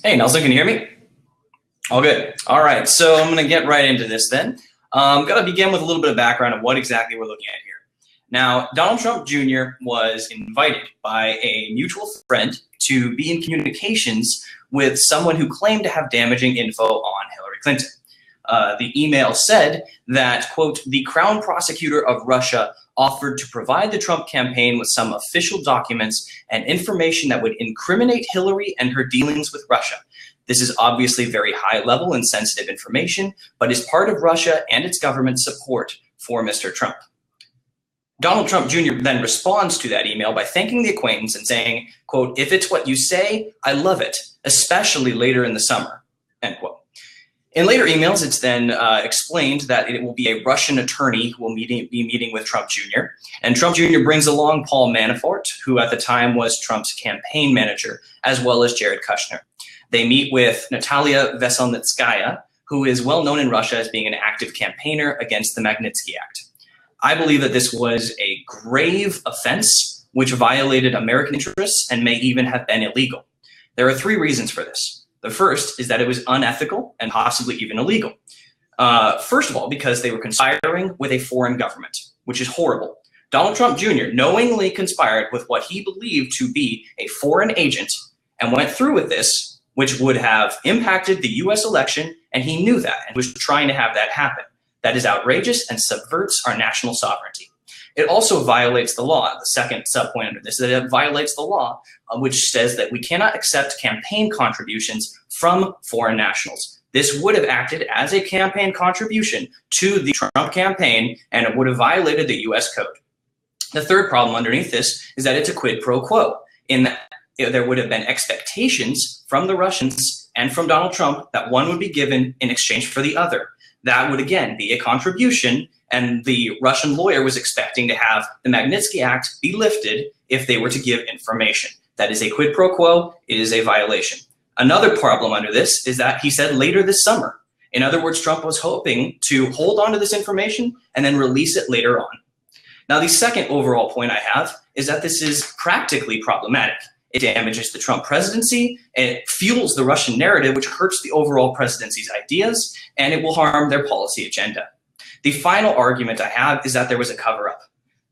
Hey, Nelson, can you hear me? All good. All right, so I'm going to get right into this then. Got to begin with a little bit of background of what exactly we're looking at here. Now, Donald Trump Jr. was invited by a mutual friend to be in communications with someone who claimed to have damaging info on Hillary Clinton. The email said that, quote, the Crown Prosecutor of Russia offered to provide the Trump campaign with some official documents and information that would incriminate Hillary and her dealings with Russia. This is obviously very high level and sensitive information, but is part of Russia and its government's support for Mr. Trump. Donald Trump Jr. then responds to that email by thanking the acquaintance and saying, quote, if it's what you say, I love it, especially later in the summer, end quote. In later emails, it's then explained that it will be a Russian attorney who will be meeting with Trump Jr. And Trump Jr. brings along Paul Manafort, who at the time was Trump's campaign manager, as well as Jared Kushner. They meet with Natalia Veselnitskaya, who is well known in Russia as being an active campaigner against the Magnitsky Act. I believe that this was a grave offense which violated American interests and may even have been illegal. There are three reasons for this. The first is that it was unethical and possibly even illegal. First of all, because they were conspiring with a foreign government, which is horrible. Donald Trump Jr. knowingly conspired with what he believed to be a foreign agent and went through with this, which would have impacted the US election, and he knew that and was trying to have that happen. That is outrageous and subverts our national sovereignty. It also violates the law. The second subpoint under this is that it violates the law, which says that we cannot accept campaign contributions from foreign nationals. This would have acted as a campaign contribution to the Trump campaign, and it would have violated the US code. The third problem underneath this is that it's a quid pro quo, in that there would have been expectations from the Russians and from Donald Trump that one would be given in exchange for the other. That would, again, be a contribution, and the Russian lawyer was expecting to have the Magnitsky Act be lifted if they were to give information. That is a quid pro quo. It is a violation. Another problem under this is that he said later this summer. In other words, Trump was hoping to hold on to this information and then release it later on. Now, the second overall point I have is that this is practically problematic. It damages the Trump presidency, it fuels the Russian narrative, which hurts the overall presidency's ideas, and it will harm their policy agenda. The final argument I have is that there was a cover-up.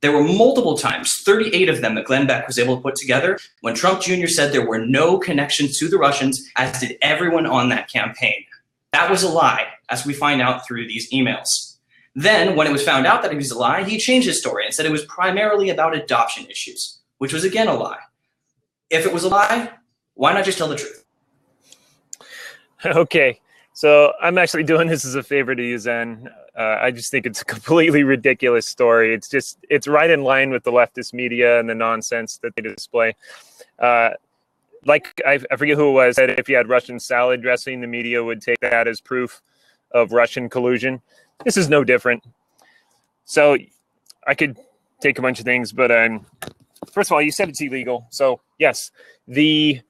There were multiple times, 38 of them, that Glenn Beck was able to put together when Trump Jr. said there were no connections to the Russians, as did everyone on that campaign. That was a lie, as we find out through these emails. Then, when it was found out that it was a lie, he changed his story and said it was primarily about adoption issues, which was again a lie. If it was a lie, why not just tell the truth? Okay, so I'm actually doing this as a favor to you, Zen. I just think it's a completely ridiculous story. It's right in line with the leftist media and the nonsense that they display. Like, I forget who it was, said if you had Russian salad dressing, the media would take that as proof of Russian collusion. This is no different. So I could take a bunch of things, but first of all, you said it's illegal. So yes, the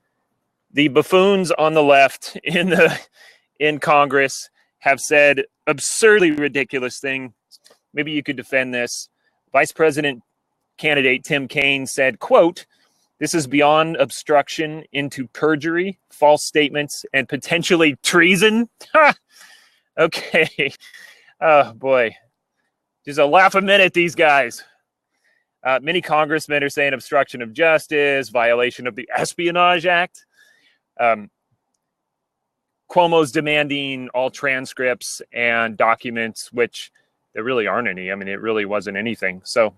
buffoons on the left in Congress have said absurdly ridiculous things. Maybe you could defend this. Vice President candidate Tim Kaine said, quote, this is beyond obstruction into perjury, false statements, and potentially treason. Okay. Oh, boy. Just a laugh a minute, these guys. Many congressmen are saying obstruction of justice, violation of the Espionage Act. Cuomo's demanding all transcripts and documents, which there really aren't any. I mean, it really wasn't anything. So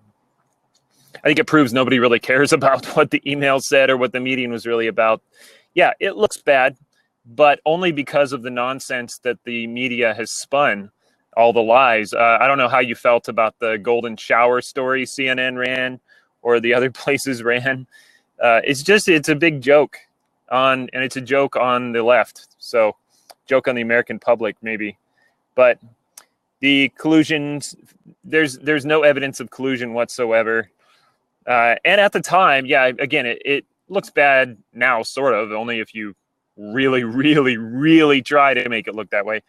I think it proves nobody really cares about what the email said or what the meeting was really about. Yeah, it looks bad, but only because of the nonsense that the media has spun, all the lies. I don't know how you felt about the golden shower story CNN ran or the other places ran. It's a big joke and it's a joke on the left. So joke on the American public, maybe. But the collusions, there's no evidence of collusion whatsoever. And at the time, yeah, again, it looks bad now, sort of, only if you really, really, really try to make it look that way.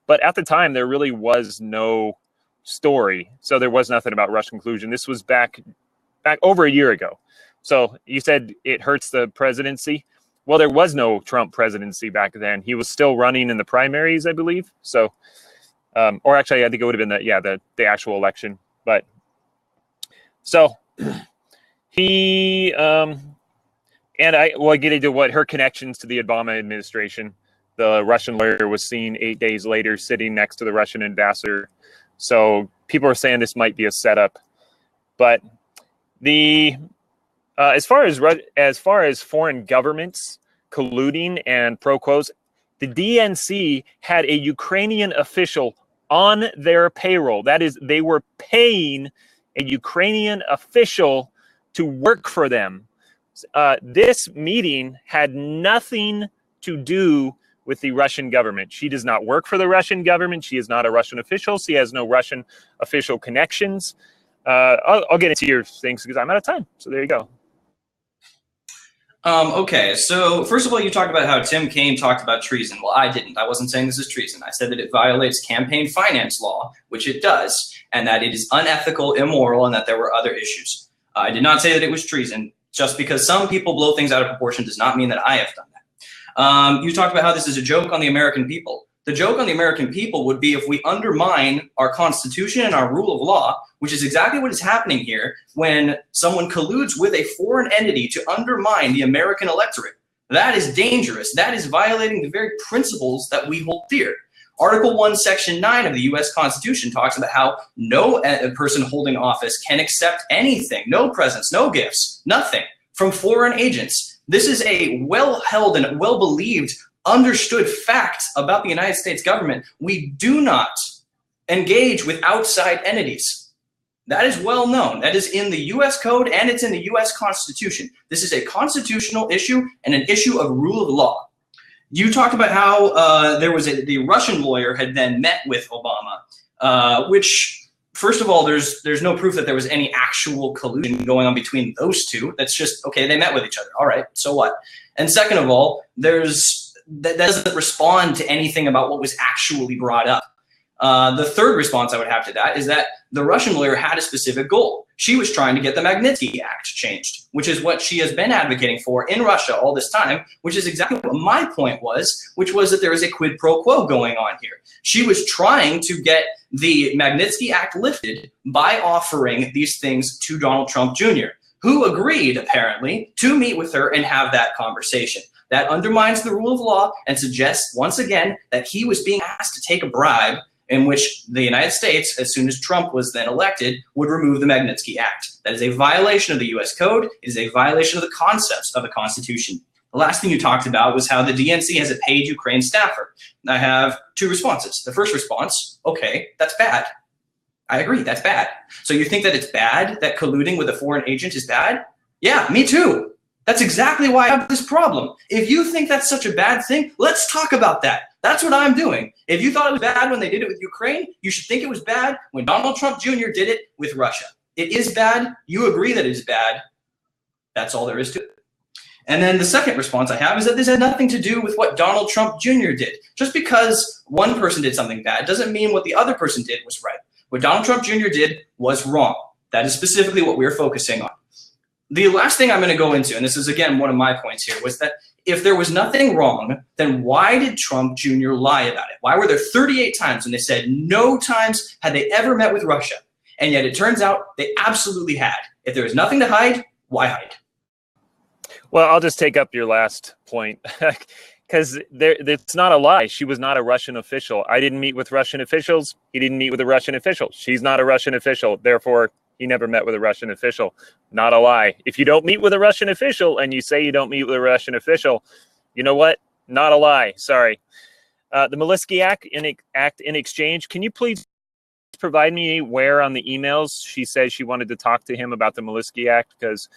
But at the time, there really was no story. So there was nothing about Russian collusion. This was back over a year ago. So you said it hurts the presidency. well, there was no Trump presidency back then. He was still running in the primaries, I believe. So, or actually, I think it would have been the actual election. But so he, and I get into what her connections to the Obama administration. The Russian lawyer was seen 8 days later sitting next to the Russian ambassador. So people are saying this might be a setup. But the as far as foreign governments colluding and pro quos, the DNC had a Ukrainian official on their payroll. That is, they were paying a Ukrainian official to work for them. This meeting had nothing to do with the Russian government. She does not work for the Russian government. She is not a Russian official. She has no Russian official connections. I'll get into your things because I'm out of time. So there you go. Okay, so first of all, you talked about how Tim Kaine talked about treason. Well, I didn't. I wasn't saying this is treason. I said that it violates campaign finance law, which it does, and that it is unethical, immoral, and that there were other issues. I did not say that it was treason. Just because some people blow things out of proportion does not mean that I have done that. You talked about how this is a joke on the American people. The joke on the American people would be if we undermine our Constitution and our rule of law, which is exactly what is happening here when someone colludes with a foreign entity to undermine the American electorate. That is dangerous. That is violating the very principles that we hold dear. Article 1, Section 9 of the U.S. Constitution talks about how no person holding office can accept anything, no presents, no gifts, nothing from foreign agents. This is a well-held and well-believed, understood fact about the United States government. We do not engage with outside entities. That is well known. That is in the U.S. Code and it's in the U.S. Constitution. This is a constitutional issue and an issue of rule of law. You talked about how the Russian lawyer had then met with Obama, which, first of all, there's no proof that there was any actual collusion going on between those two. That's just, okay, they met with each other. All right, so what? And second of all, that doesn't respond to anything about what was actually brought up. The third response I would have to that is that the Russian lawyer had a specific goal. She was trying to get the Magnitsky Act changed, which is what she has been advocating for in Russia all this time, which is exactly what my point was, which was that there is a quid pro quo going on here. She was trying to get the Magnitsky Act lifted by offering these things to Donald Trump Jr., who agreed, apparently, to meet with her and have that conversation. That undermines the rule of law and suggests, once again, that he was being asked to take a bribe in which the United States, as soon as Trump was then elected, would remove the Magnitsky Act. That is a violation of the U.S. Code. It is a violation of the concepts of the Constitution. The last thing you talked about was how the DNC has a paid Ukraine staffer. I have two responses. The first response, okay, that's bad. I agree, that's bad. So you think that it's bad, that colluding with a foreign agent is bad? Yeah, me too. That's exactly why I have this problem. If you think that's such a bad thing, let's talk about that. That's what I'm doing. If you thought it was bad when they did it with Ukraine, you should think it was bad when Donald Trump Jr. did it with Russia. It is bad. You agree that it is bad. That's all there is to it. And then the second response I have is that this had nothing to do with what Donald Trump Jr. did. Just because one person did something bad doesn't mean what the other person did was right. What Donald Trump Jr. did was wrong. That is specifically what we're focusing on. The last thing I'm going to go into, and this is, again, one of my points here, was that if there was nothing wrong, then why did Trump Jr. lie about it? Why were there 38 times when they said no times had they ever met with Russia? And yet it turns out they absolutely had. If there was nothing to hide, why hide? Well, I'll just take up your last point because it's not a lie. She was not a Russian official. I didn't meet with Russian officials. He didn't meet with a Russian official. She's not a Russian official. Therefore, he never met with a Russian official. Not a lie. If you don't meet with a Russian official and you say you don't meet with a Russian official, you know what? Not a lie. Sorry. The Magnitsky Act in exchange. Can you please provide me where on the emails she says she wanted to talk to him about the Magnitsky Act? Because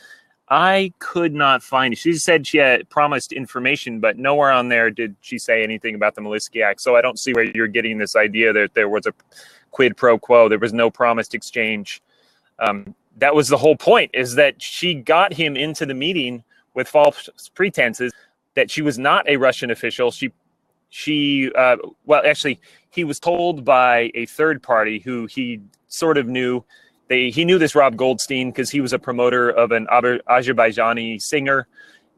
I could not find it. She said she had promised information, but nowhere on there did she say anything about the Magnitsky Act. So I don't see where you're getting this idea that there was a quid pro quo. There was no promised exchange. That was the whole point, is that she got him into the meeting with false pretenses that she was not a Russian official. Well, actually, he was told by a third party who he sort of knew. He knew this Rob Goldstein because he was a promoter of an Azerbaijani singer,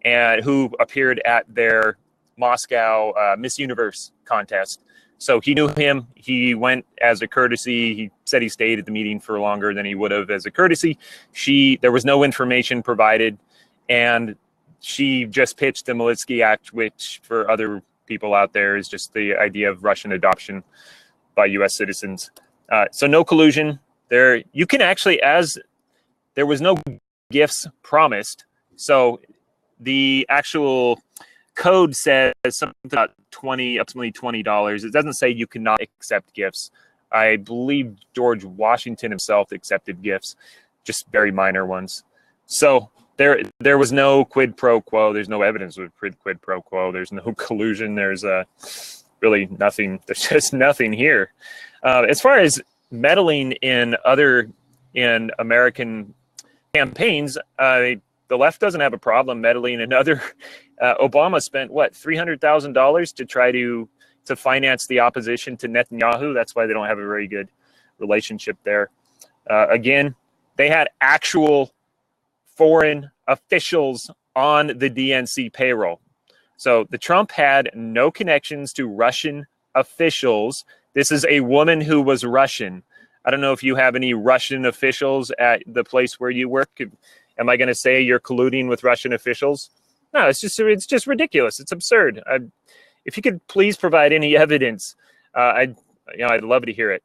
and who appeared at their Moscow Miss Universe contest. So he knew him. He went as a courtesy. He said he stayed at the meeting for longer than he would have as a courtesy. There was no information provided, and she just pitched the Magnitsky Act, which for other people out there is just the idea of Russian adoption by U.S. citizens. So no collusion there. You can actually, as there was no gifts promised, so the actual code says something about ultimately $20. It doesn't say you cannot accept gifts. I believe George Washington himself accepted gifts, just very minor ones. So there was no quid pro quo. There's no evidence of quid pro quo. There's no collusion. There's really nothing. There's just nothing here. As far as meddling in American campaigns, the left doesn't have a problem meddling in other. Obama spent $300,000 to try to finance the opposition to Netanyahu. That's why they don't have a very good relationship there. Again, they had actual foreign officials on the DNC payroll. So the Trump had no connections to Russian officials. This is a woman who was Russian. I don't know if you have any Russian officials at the place where you work. Am I going to say you're colluding with Russian officials? No, it's just ridiculous. It's absurd. If you could please provide any evidence, I'd love to hear it.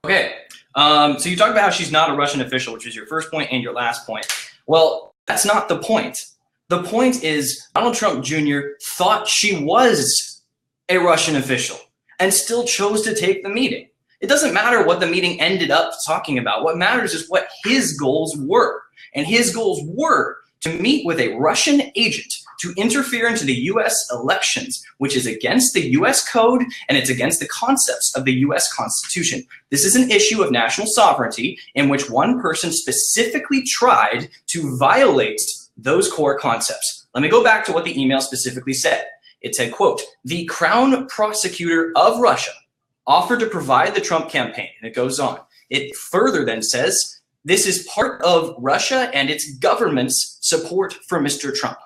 Okay. So you talked about how she's not a Russian official, which is your first point and your last point. Well, that's not the point. The point is Donald Trump Jr. thought she was a Russian official and still chose to take the meeting. It doesn't matter what the meeting ended up talking about. What matters is what his goals were. And his goals were to meet with a Russian agent to interfere into the U.S. elections, which is against the U.S. code and it's against the concepts of the U.S. Constitution. This is an issue of national sovereignty in which one person specifically tried to violate those core concepts. Let me go back to what the email specifically said. It said, quote, "The Crown Prosecutor of Russia offered to provide the Trump campaign," and it goes on. It further then says, "This is part of Russia and its government's support for Mr. Trump."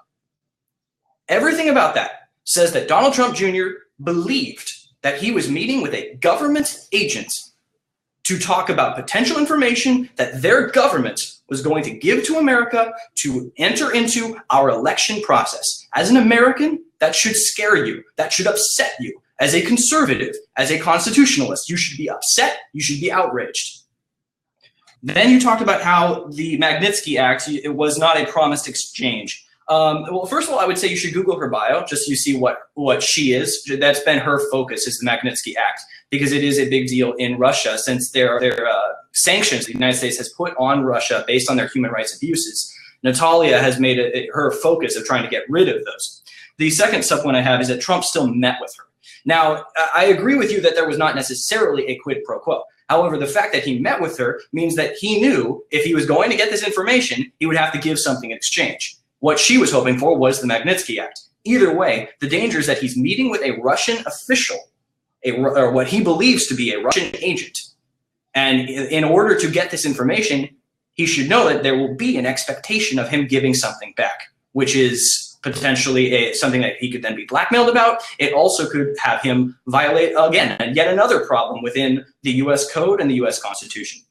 Everything about that says that Donald Trump Jr. believed that he was meeting with a government agent to talk about potential information that their government was going to give to America to enter into our election process. As an American, that should scare you. That should upset you. As a conservative, as a constitutionalist, you should be upset. You should be outraged. Then you talked about how the Magnitsky Act, it was not a promised exchange. Well, first of all, I would say you should Google her bio just so you see what she is. That's been her focus, is the Magnitsky Act, because it is a big deal in Russia since their sanctions the United States has put on Russia based on their human rights abuses. Natalia has made it her focus of trying to get rid of those. The second subpoint I have is that Trump still met with her. Now, I agree with you that there was not necessarily a quid pro quo. However, the fact that he met with her means that he knew if he was going to get this information, he would have to give something in exchange. What she was hoping for was the Magnitsky Act. Either way, the danger is that he's meeting with a Russian official, or what he believes to be a Russian agent. And in order to get this information, he should know that there will be an expectation of him giving something back, which is potentially something that he could then be blackmailed about. It also could have him violate, again, yet another problem within the U.S. code and the U.S. Constitution.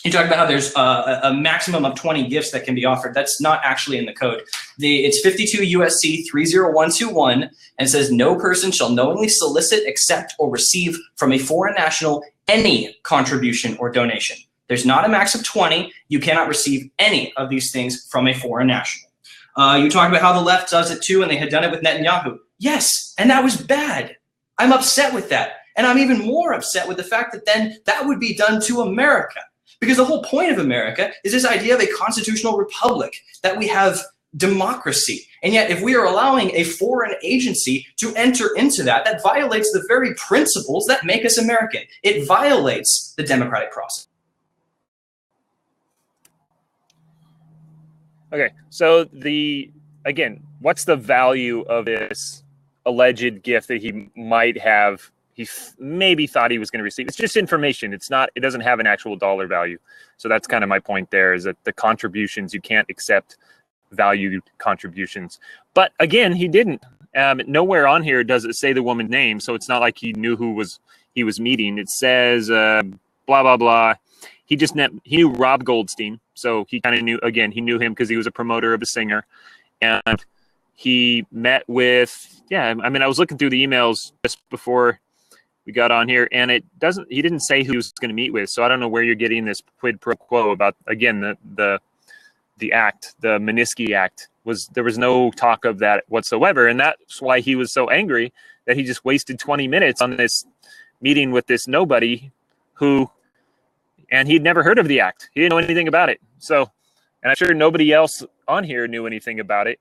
You talked about how there's a maximum of 20 gifts that can be offered. That's not actually in the code. It's 52 USC 30121 and says no person shall knowingly solicit, accept, or receive from a foreign national any contribution or donation. There's not a max of 20. You cannot receive any of these things from a foreign national. You talked about how the left does it too, and they had done it with Netanyahu. Yes, and that was bad. I'm upset with that. And I'm even more upset with the fact that then that would be done to America. Because the whole point of America is this idea of a constitutional republic, that we have democracy. And yet, if we are allowing a foreign agency to enter into that, that violates the very principles that make us American. It violates the democratic process. Okay, so again, what's the value of this alleged gift that he might have? He maybe thought he was going to receive. It's just information. It doesn't have an actual dollar value. So that's kind of my point there, is that the contributions, you can't accept valued contributions. But again, he didn't. Nowhere on here does it say the woman's name, so it's not like he knew he was meeting. It says blah blah blah. He knew Rob Goldstein, so he kind of knew. Again, he knew him because he was a promoter of a singer, and he met with. Yeah, I mean, I was looking through the emails just before we got on here, and he didn't say who he was going to meet with, so I don't know where you're getting this quid pro quo about, again, the act, the Manisky Act. There was no talk of that whatsoever, and that's why he was so angry that he just wasted 20 minutes on this meeting with this nobody and he'd never heard of the act. He didn't know anything about it. So, and I'm sure nobody else on here knew anything about it.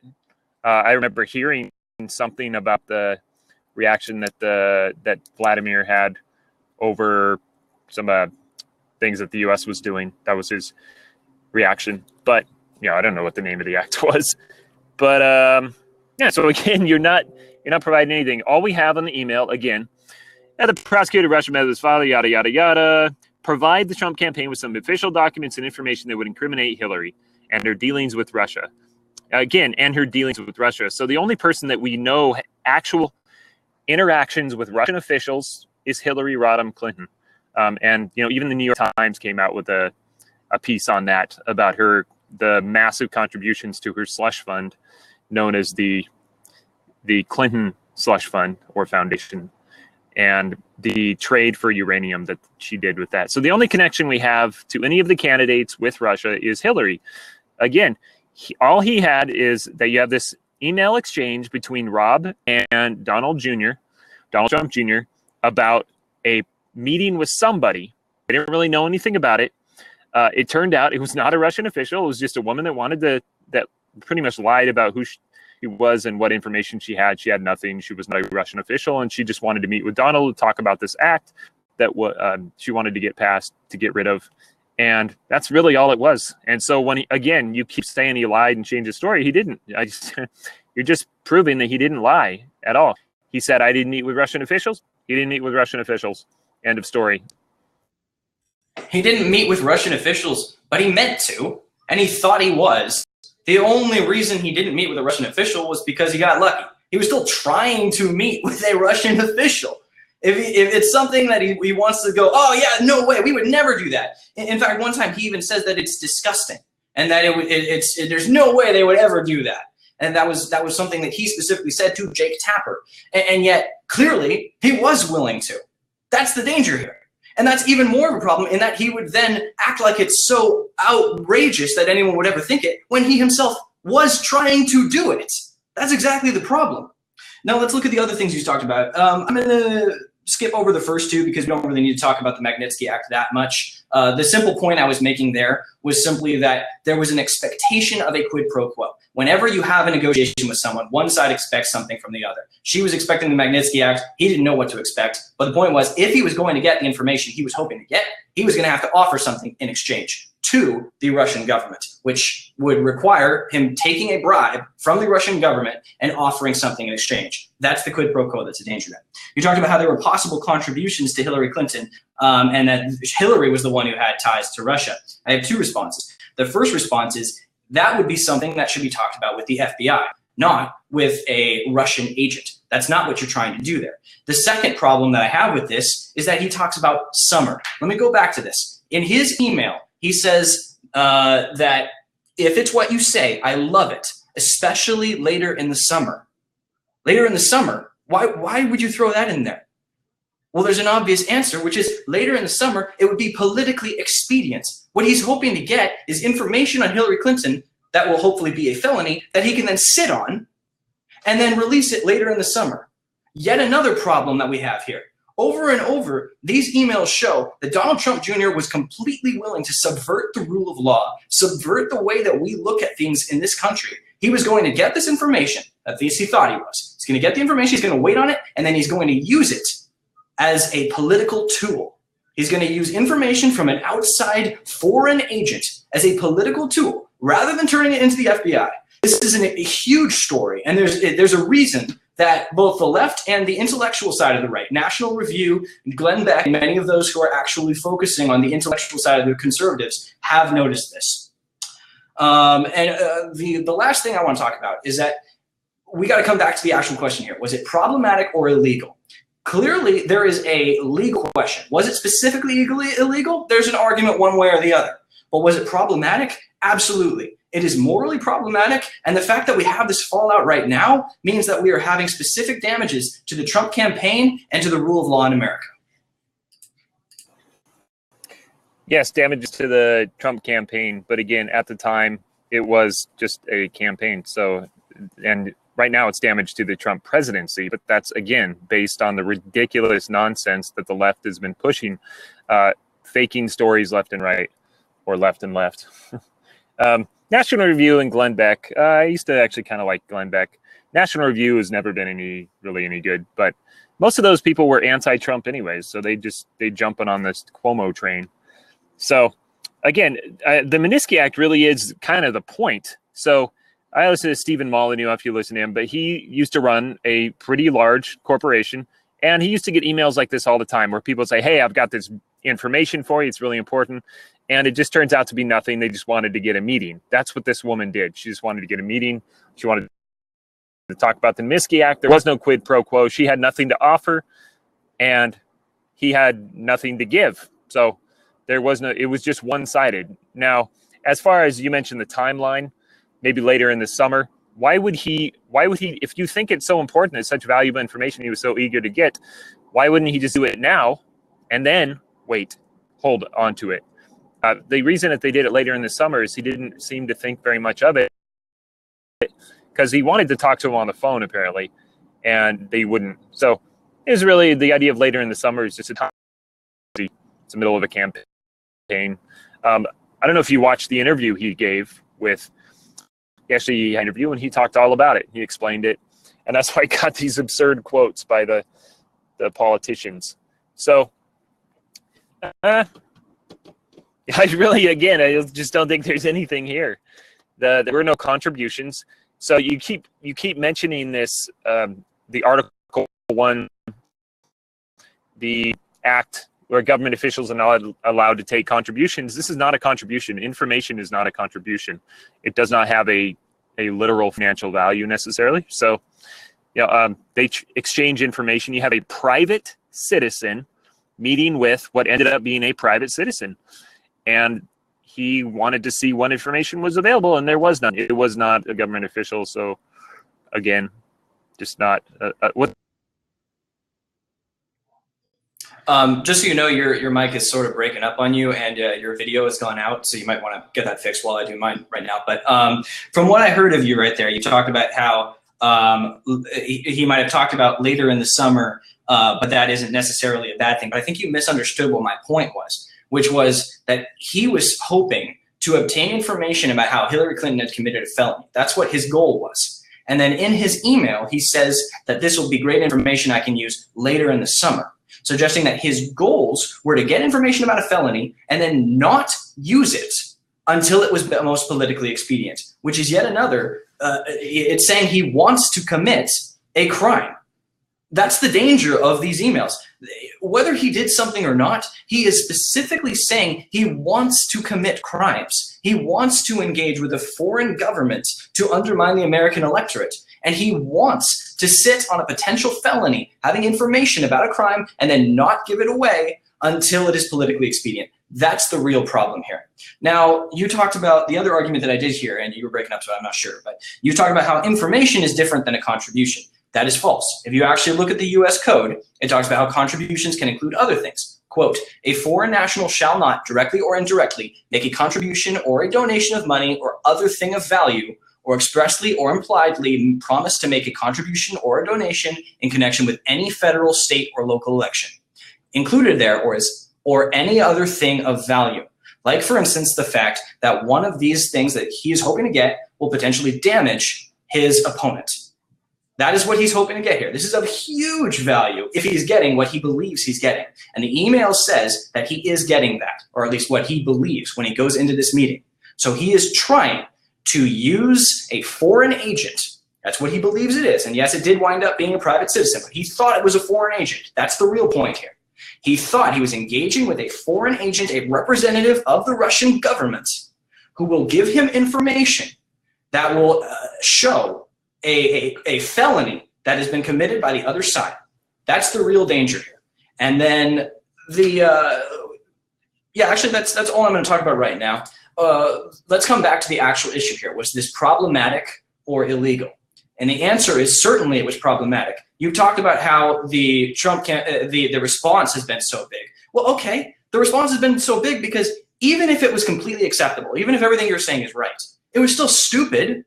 I remember hearing something about the reaction that Vladimir had over some things that the U.S. was doing. That was his reaction. But I don't know what the name of the act was. But yeah. So again, you're not providing anything. All we have on the email, again, the prosecutor Russia met with his father, yada yada yada. Provide the Trump campaign with some official documents and information that would incriminate Hillary and her dealings with Russia. Again, and her dealings with Russia. So the only person that we know actual interactions with Russian officials is Hillary Rodham Clinton. And even the New York Times came out with a piece on that about the massive contributions to her slush fund, known as the Clinton slush fund or foundation, and the trade for uranium that she did with that. So the only connection we have to any of the candidates with Russia is Hillary. Again, all he had is that you have this email exchange between Rob and Donald Trump Jr., about a meeting with somebody. They didn't really know anything about it. It turned out it was not a Russian official. It was just a woman that that pretty much lied about who she was and what information she had. She had nothing. She was not a Russian official, and she just wanted to meet with Donald to talk about this act that she wanted to get passed, to get rid of. And that's really all it was. And so when you keep saying he lied and changed his story, he didn't. You're just proving that he didn't lie at all. He said, I didn't meet with Russian officials. He didn't meet with Russian officials. End of story. He didn't meet with Russian officials, but he meant to, and he thought he was. The only reason he didn't meet with a Russian official was because he got lucky. He was still trying to meet with a Russian official. If it's something that he wants to go, oh yeah, no way, we would never do that. In fact, one time he even says that it's disgusting and that there's no way they would ever do that. And that was something that he specifically said to Jake Tapper. And yet clearly he was willing to. That's the danger here. And that's even more of a problem in that he would then act like it's so outrageous that anyone would ever think it when he himself was trying to do it. That's exactly the problem. Now let's look at the other things he's talked about. I'm going to skip over the first two because we don't really need to talk about the Magnitsky Act that much. The simple point I was making there was simply that there was an expectation of a quid pro quo. Whenever you have a negotiation with someone, one side expects something from the other. She was expecting the Magnitsky Act. He didn't know what to expect. But the point was, if he was going to get the information he was hoping to get, he was going to have to offer something in exchange to the Russian government, which would require him taking a bribe from the Russian government and offering something in exchange. That's the quid pro quo that's a danger then. You talked about how there were possible contributions to Hillary Clinton and that Hillary was the one who had ties to Russia. I have two responses. The first response is that would be something that should be talked about with the FBI, not with a Russian agent. That's not what you're trying to do there. The second problem that I have with this is that he talks about summer. Let me go back to this. In his email, he says that if it's what you say, I love it, especially later in the summer. Later in the summer, why would you throw that in there? Well, there's an obvious answer, which is later in the summer, it would be politically expedient. What he's hoping to get is information on Hillary Clinton that will hopefully be a felony that he can then sit on and then release it later in the summer. Yet another problem that we have here. Over and over, these emails show that Donald Trump Jr. was completely willing to subvert the rule of law, subvert the way that we look at things in this country. He was going to get this information, at least he thought he was. He's going to get the information, he's going to wait on it, and then he's going to use it as a political tool. He's going to use information from an outside foreign agent as a political tool, rather than turning it into the FBI. This is a huge story, and there's a reason that both the left and the intellectual side of the right, National Review, Glenn Beck, and many of those who are actually focusing on the intellectual side of the conservatives have noticed this. The last thing I want to talk about is that we got to come back to the actual question here. Was it problematic or illegal? Clearly, there is a legal question. Was it specifically illegal? There's an argument one way or the other. But was it problematic? Absolutely. It is morally problematic, and the fact that we have this fallout right now means that we are having specific damages to the Trump campaign and to the rule of law in America. Yes, damages to the Trump campaign, but again, at the time, it was just a campaign. So, and right now it's damage to the Trump presidency, but that's, again, based on the ridiculous nonsense that the left has been pushing, faking stories left and right, or left and left. National Review and Glenn Beck. I used to actually kind of like Glenn Beck. National Review has never been really any good, but most of those people were anti-Trump anyways, so they jumping on this Cuomo train. So again, the Manisky Act really is kind of the point. So I listen to Stephen Molyneux, if you listen to him, but he used to run a pretty large corporation, and he used to get emails like this all the time where people say, hey, I've got this information for you. It's really important. And it just turns out to be nothing. They just wanted to get a meeting. That's what this woman did. She just wanted to get a meeting. She wanted to talk about the Manisky Act. There was no quid pro quo. She had nothing to offer, and he had nothing to give. So there was no, it was just one-sided. Now, as far as you mentioned the timeline, maybe later in the summer, why would he, if you think it's so important, it's such valuable information he was so eager to get, why wouldn't he just do it now and then wait, hold on to it? The reason that they did it later in the summer is he didn't seem to think very much of it because he wanted to talk to him on the phone, apparently, and they wouldn't. So it was really the idea of later in the summer is just a time. It's the middle of a campaign. I don't know if you watched the interview he gave with, he actually had an interview and he talked all about it. He explained it. And that's why I got these absurd quotes by the politicians. So I really, again, I just don't think there's anything here. There were no contributions. So you keep mentioning this, the Article 1, the act where government officials are not allowed to take contributions. This is not a contribution. Information is not a contribution. It does not have a literal financial value necessarily. So, you know, they exchange information. You have a private citizen meeting with what ended up being a private citizen. And he wanted to see what information was available, and there was none. It was not a government official. So, again, just not what. Just so you know, your mic is sort of breaking up on you, and your video has gone out, so you might want to get that fixed while I do mine right now. But from what I heard of you right there, you talked about how he might have talked about later in the summer, but that isn't necessarily a bad thing. But I think you misunderstood what my point was, which was that he was hoping to obtain information about how Hillary Clinton had committed a felony. That's what his goal was. And then in his email, he says that this will be great information I can use later in the summer, suggesting that his goals were to get information about a felony and then not use it until it was most politically expedient, which is yet another, it's saying he wants to commit a crime. That's the danger of these emails. Whether he did something or not, he is specifically saying he wants to commit crimes. He wants to engage with a foreign government to undermine the American electorate. And he wants to sit on a potential felony, having information about a crime, and then not give it away until it is politically expedient. That's the real problem here. Now, you talked about the other argument that I did here, and you were breaking up, so I'm not sure, but you talked about how information is different than a contribution. That is false. If you actually look at the US Code, it talks about how contributions can include other things. Quote, a foreign national shall not, directly or indirectly, make a contribution or a donation of money or other thing of value, or expressly or impliedly promise to make a contribution or a donation in connection with any federal, state, or local election. Included there or any other thing of value. Like, for instance, the fact that one of these things that he is hoping to get will potentially damage his opponent. That is what he's hoping to get here. This is of huge value if he's getting what he believes he's getting. And the email says that he is getting that, or at least what he believes when he goes into this meeting. So he is trying to use a foreign agent. That's what he believes it is. And yes, it did wind up being a private citizen, but he thought it was a foreign agent. That's the real point here. He thought he was engaging with a foreign agent, a representative of the Russian government, who will give him information that will show a felony that has been committed by the other side. That's the real danger here. And then actually that's all I'm going to talk about right now. Let's come back to the actual issue here. Was this problematic or illegal? And the answer is certainly it was problematic. You talked about how the the response has been so big. Well, okay, the response has been so big because even if it was completely acceptable, even if everything you're saying is right, it was still stupid.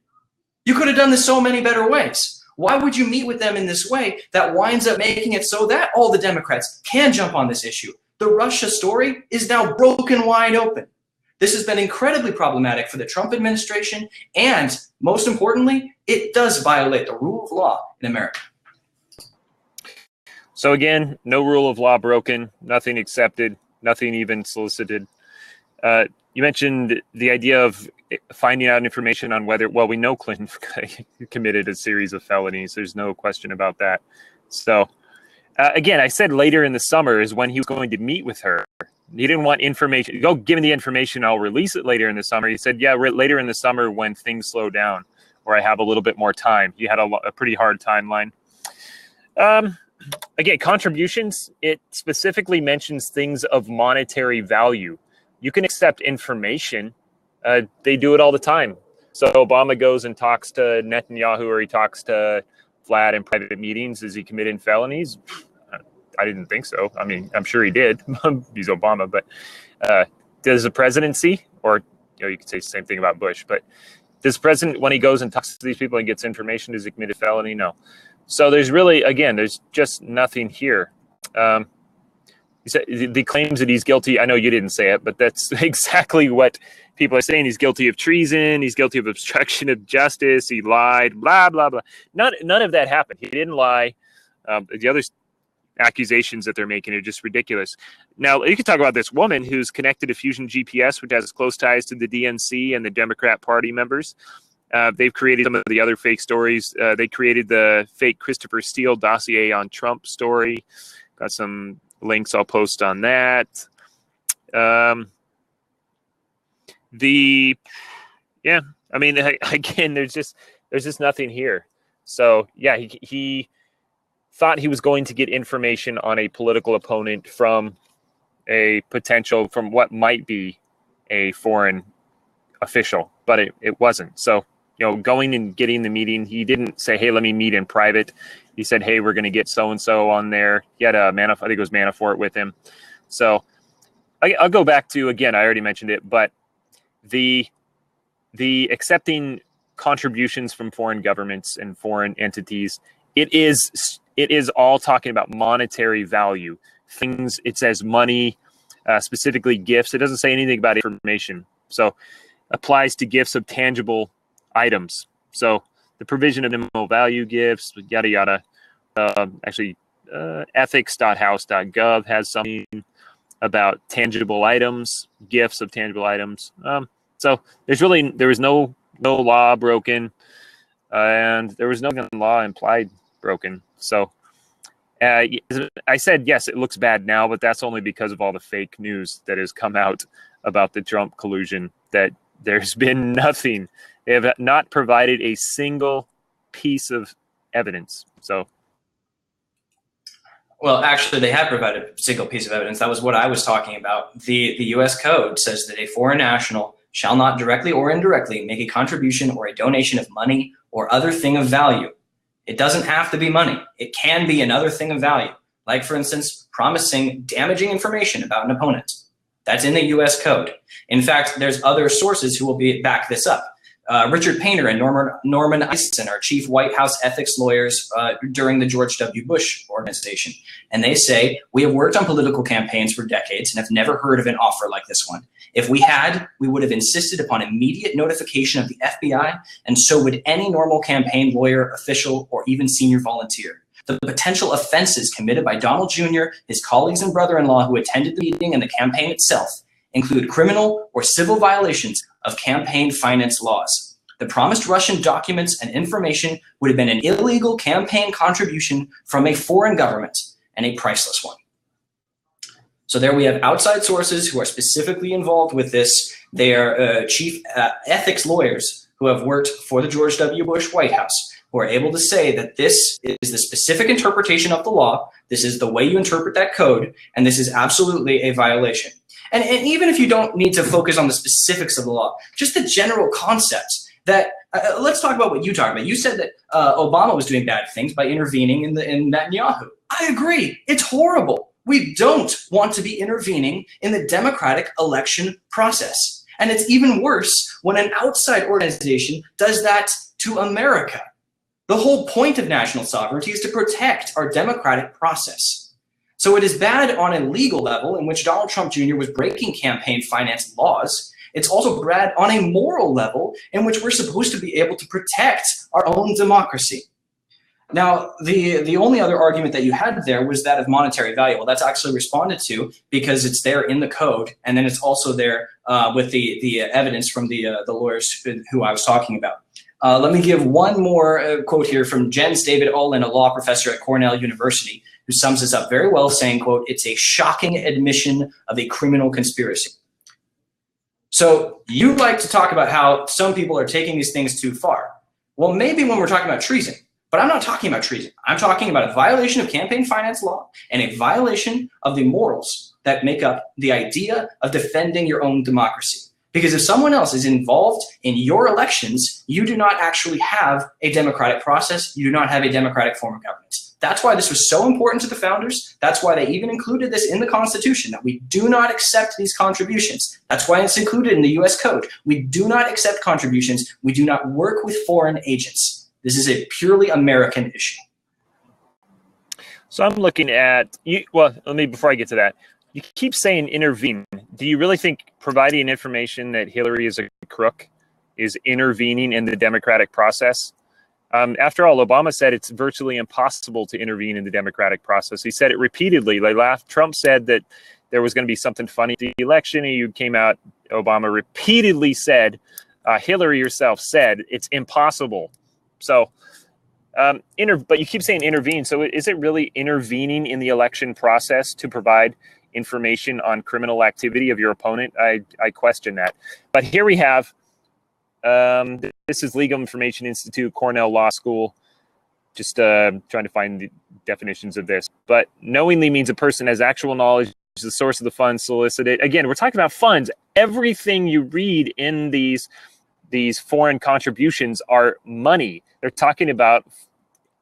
You could have done this so many better ways. Why would you meet with them in this way that winds up making it so that all the Democrats can jump on this issue? The Russia story is now broken wide open. This has been incredibly problematic for the Trump administration, and most importantly, it does violate the rule of law in America. So again, no rule of law broken, nothing accepted, nothing even solicited. You mentioned the idea of finding out information on whether, well, we know Clinton committed a series of felonies. There's no question about that. So again, I said later in the summer is when he was going to meet with her. He didn't want information. Go, give me the information. I'll release it later in the summer. He said, yeah, later in the summer when things slow down or I have a little bit more time. He had a pretty hard timeline. Again, contributions, it specifically mentions things of monetary value. You can accept information. They do it all the time. So Obama goes and talks to Netanyahu or he talks to Vlad in private meetings. Is he committing felonies? I didn't think so. I mean, I'm sure he did. He's Obama. But does the presidency, or you could say the same thing about Bush, but does the president, when he goes and talks to these people and gets information, does he commit a felony? No. So there's really, again, there's just nothing here. He said the claims that he's guilty. I know you didn't say it, but that's exactly what people are saying. He's guilty of treason. He's guilty of obstruction of justice. He lied, blah, blah, blah. None of that happened. He didn't lie. The other accusations that they're making are just ridiculous. Now, you can talk about this woman who's connected to Fusion GPS, which has close ties to the DNC and the Democrat Party members. They've created some of the other fake stories. They created the fake Christopher Steele dossier on Trump story. Got some links I'll post on that. I mean, again, there's just nothing here. So yeah, he thought he was going to get information on a political opponent from what might be a foreign official, but it wasn't. So, going and getting the meeting, he didn't say, hey, let me meet in private. He said, hey, we're going to get so-and-so on there. He had I think it was Manafort with him. So I'll go back to, again, I already mentioned it, but the accepting contributions from foreign governments and foreign entities, it is all talking about monetary value. Things, it says money, specifically gifts. It doesn't say anything about information. So applies to gifts of tangible items. So the provision of minimal value gifts, yada, yada. Ethics.house.gov has something about tangible items, gifts of tangible items. So there was no law broken, and there was no law implied broken. So I said, yes, it looks bad now, but that's only because of all the fake news that has come out about the Trump collusion, that there's been nothing. They have not provided a single piece of evidence. So, well, actually, they have provided a single piece of evidence. That was what I was talking about. The U.S. Code says that a foreign national shall not directly or indirectly make a contribution or a donation of money or other thing of value. It doesn't have to be money. It can be another thing of value, like, for instance, promising damaging information about an opponent. That's in the U.S. Code. In fact, there's other sources who will back this up. Richard Painter and Norman Eisen are chief White House ethics lawyers during the George W. Bush organization. And they say, we have worked on political campaigns for decades and have never heard of an offer like this one. If we had, we would have insisted upon immediate notification of the FBI, and so would any normal campaign lawyer, official, or even senior volunteer. The potential offenses committed by Donald Jr., his colleagues and brother-in-law who attended the meeting and the campaign itself include criminal or civil violations of campaign finance laws. The promised Russian documents and information would have been an illegal campaign contribution from a foreign government, and a priceless one. So there we have outside sources who are specifically involved with this They are chief ethics lawyers who have worked for the George W. Bush White House, who are able to say that this is the specific interpretation of the law, this is the way you interpret that code, and this is absolutely a violation. And even if you don't need to focus on the specifics of the law, just the general concepts that, let's talk about what you talked about. You said that Obama was doing bad things by intervening in Netanyahu. I agree. It's horrible. We don't want to be intervening in the democratic election process. And it's even worse when an outside organization does that to America. The whole point of national sovereignty is to protect our democratic process. So it is bad on a legal level in which Donald Trump Jr. was breaking campaign finance laws. It's also bad on a moral level in which we're supposed to be able to protect our own democracy. Now, the only other argument that you had there was that of monetary value. Well, that's actually responded to because it's there in the code, and then it's also there with the evidence from the lawyers who I was talking about. Let me give one more quote here from Jens David Olin, a law professor at Cornell University, who sums this up very well, saying, quote, "It's a shocking admission of a criminal conspiracy." So you like to talk about how some people are taking these things too far. Well, maybe when we're talking about treason, but I'm not talking about treason. I'm talking about a violation of campaign finance law and a violation of the morals that make up the idea of defending your own democracy. Because if someone else is involved in your elections, you do not actually have a democratic process. You do not have a democratic form of governance. That's why this was so important to the founders. That's why they even included this in the Constitution, that we do not accept these contributions. That's why it's included in the US Code. We do not accept contributions. We do not work with foreign agents. This is a purely American issue. So I'm looking at, well, let me, before I get to that, you keep saying intervene. Do you really think providing information that Hillary is a crook is intervening in the democratic process? After all, Obama said it's virtually impossible to intervene in the democratic process. He said it repeatedly. Trump said that there was going to be something funny at the election. He came out, Obama repeatedly said, Hillary herself said, it's impossible. So, but you keep saying intervene. So is it really intervening in the election process to provide information on criminal activity of your opponent? I question that. But here we have, this is Legal Information Institute, Cornell Law School. Just trying to find the definitions of this. But knowingly means a person has actual knowledge the source of the funds solicited. Again, we're talking about funds. Everything you read in these foreign contributions are money. They're talking about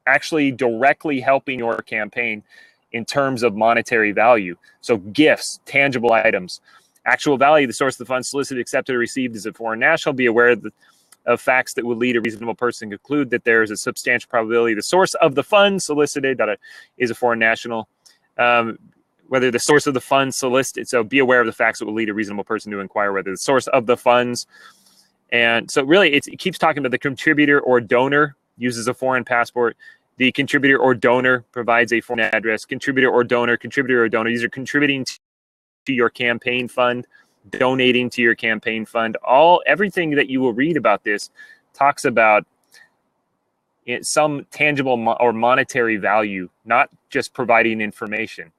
actually directly helping your campaign in terms of monetary value. So gifts, tangible items, actual value, the source of the funds solicited, accepted, or received is a foreign national. Be aware of facts that would lead a reasonable person to conclude that there is a substantial probability the source of the funds solicited is a foreign national. Whether the source of the funds solicited, so be aware of the facts that will lead a reasonable person to inquire whether the source of the funds. And so really it keeps talking about the contributor or donor uses a foreign passport. The contributor or donor provides a foreign address. Contributor or donor. These are contributing to your campaign fund, donating to your campaign fund. Everything that you will read about this talks about some tangible or monetary value, not just providing information.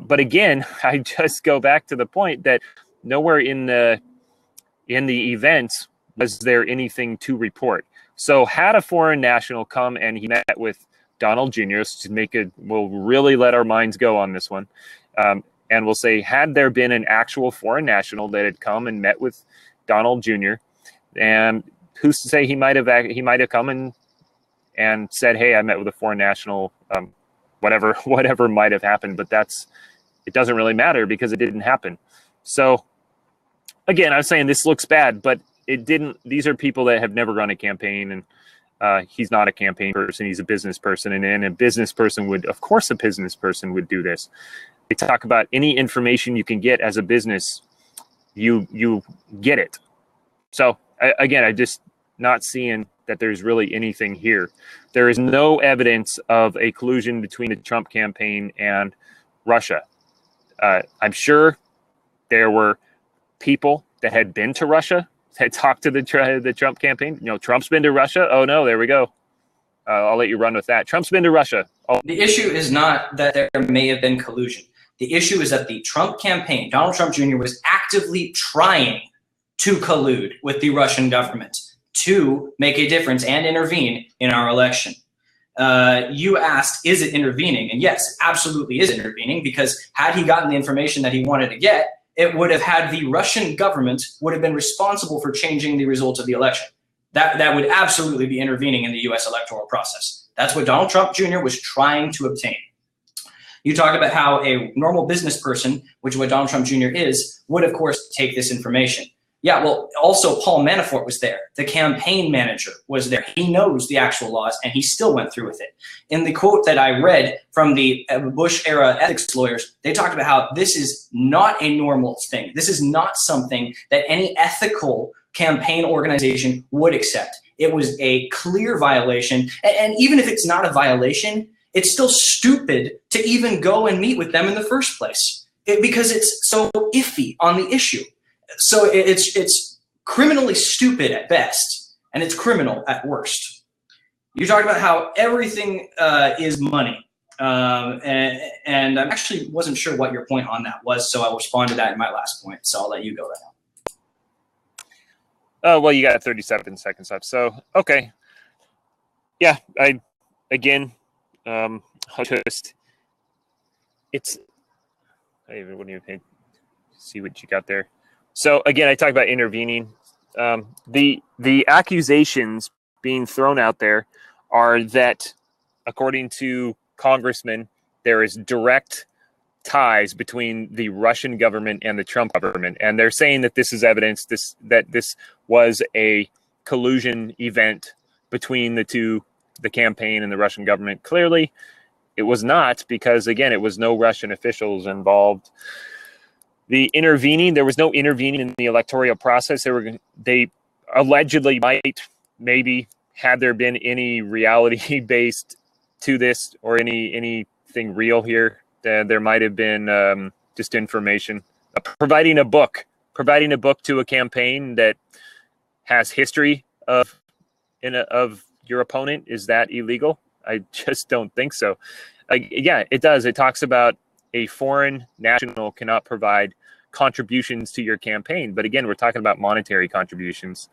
But again, I just go back to the point that nowhere in the event was there anything to report. So had a foreign national come and he met with Donald Jr., we'll really let our minds go on this one. And we'll say, had there been an actual foreign national that had come and met with Donald Jr., and who's to say he might have come and said, hey, I met with a foreign national, whatever might have happened, but it doesn't really matter because it didn't happen. So again, I was saying this looks bad, but it didn't. These are people that have never run a campaign, and he's not a campaign person. He's a business person, and a business person would do this. They talk about any information you can get as a business, you get it. So again, I'm just not seeing that there's really anything here. There is no evidence of a collusion between the Trump campaign and Russia. I'm sure there were people that had been to Russia that talked to the Trump campaign. Trump's been to Russia. Oh no, there we go. I'll let you run with that. Trump's been to Russia. The issue is not that there may have been collusion. The issue is that the Trump campaign, Donald Trump Jr., was actively trying to collude with the Russian government to make a difference and intervene in our election. You asked, is it intervening? And yes, it absolutely is intervening, because had he gotten the information that he wanted to get, it would have had the Russian government would have been responsible for changing the results of the election. That would absolutely be intervening in the US electoral process. That's what Donald Trump Jr. was trying to obtain. You talked about how a normal business person, which is what Donald Trump Jr. is, would of course take this information. Yeah, well, also Paul Manafort was there. The campaign manager was there. He knows the actual laws, and he still went through with it. In the quote that I read from the Bush-era ethics lawyers, they talked about how this is not a normal thing. This is not something that any ethical campaign organization would accept. It was a clear violation, and even if it's not a violation, it's still stupid to even go and meet with them in the first place, because it's so iffy on the issue. So it's criminally stupid at best, and it's criminal at worst. You talked about how everything is money, and I actually wasn't sure what your point on that was, so I'll respond to that in my last point. So I'll let you go right now. Oh, well, you got 37 seconds left. So, okay. Yeah, I'll just, I wouldn't even see what you got there. So again, I talked about intervening. The accusations being thrown out there are that, according to congressmen, there is direct ties between the Russian government and the Trump government, and they're saying that this is evidence that this was a collusion event between the two, the campaign and the Russian government. Clearly, it was not, because again, it was no Russian officials involved. The intervening, there was no intervening in the electoral process. They allegedly might, maybe, had there been any reality based to this or anything real here, there might have been just information. Providing a book to a campaign that has history of your opponent, is that illegal? I just don't think so. Yeah, it does. It talks about a foreign national cannot provide contributions to your campaign. But again, we're talking about monetary contributions.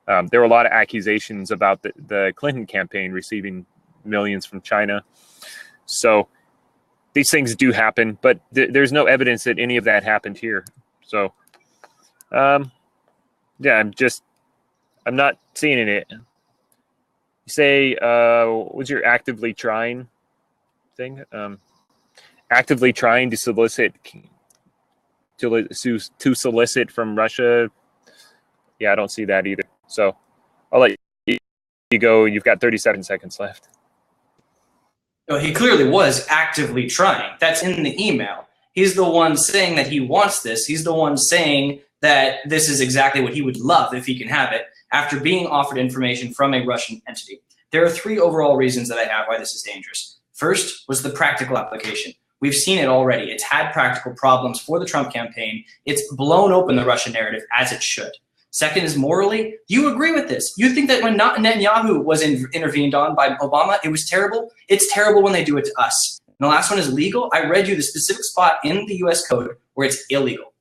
There were a lot of accusations about the Clinton campaign receiving millions from China. So these things do happen, but there's no evidence that any of that happened here. So, yeah, I'm not seeing it. You say, what's your actively trying thing? Actively trying to solicit from Russia. Yeah, I don't see that either. So I'll let you go. You've got 37 seconds left. No, he clearly was actively trying. That's in the email. He's the one saying that he wants this. He's the one saying that this is exactly what he would love if he can have it, after being offered information from a Russian entity. There are three overall reasons that I have why this is dangerous. First was the practical application. We've seen it already. It's had practical problems for the Trump campaign. It's blown open the Russian narrative, as it should. Second is morally. You agree with this. You think that when Netanyahu was intervened on by Obama, it was terrible? It's terrible when they do it to us. And the last one is legal. I read you the specific spot in the US code where it's illegal.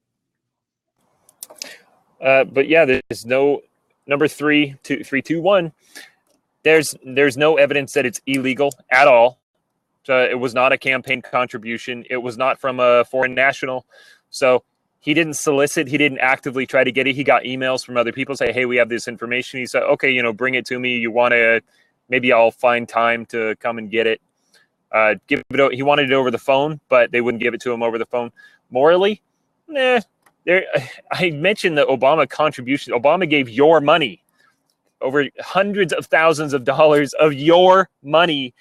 But yeah, there's no, number 321, there's no evidence that it's illegal at all. It was not a campaign contribution. It was not from a foreign national. So he didn't solicit. He didn't actively try to get it. He got emails from other people say, hey, we have this information. He said, okay, bring it to me. You want to, maybe I'll find time to come and get it. He wanted it over the phone, but they wouldn't give it to him over the phone. Morally, nah. I mentioned the Obama contribution. Obama gave your money, over hundreds of thousands of dollars of your money,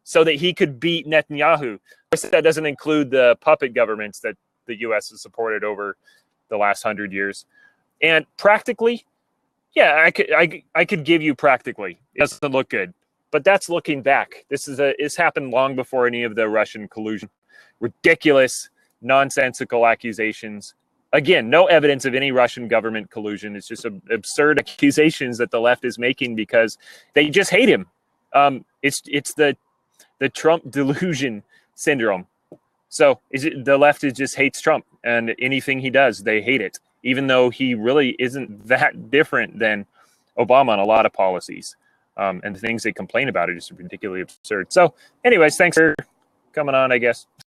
so that he could beat Netanyahu. Of course, that doesn't include the puppet governments that the U.S. has supported over the last 100 years. And practically, yeah, I could give you practically. It doesn't look good, but that's looking back. It's happened long before any of the Russian collusion. Ridiculous, nonsensical accusations. Again, no evidence of any Russian government collusion. It's just absurd accusations that the left is making because they just hate him. It's the Trump delusion syndrome. So the left just hates Trump, and anything he does, they hate it. even though he really isn't that different than Obama on a lot of policies. And the things they complain about are just ridiculously absurd. So anyways, thanks for coming on, I guess.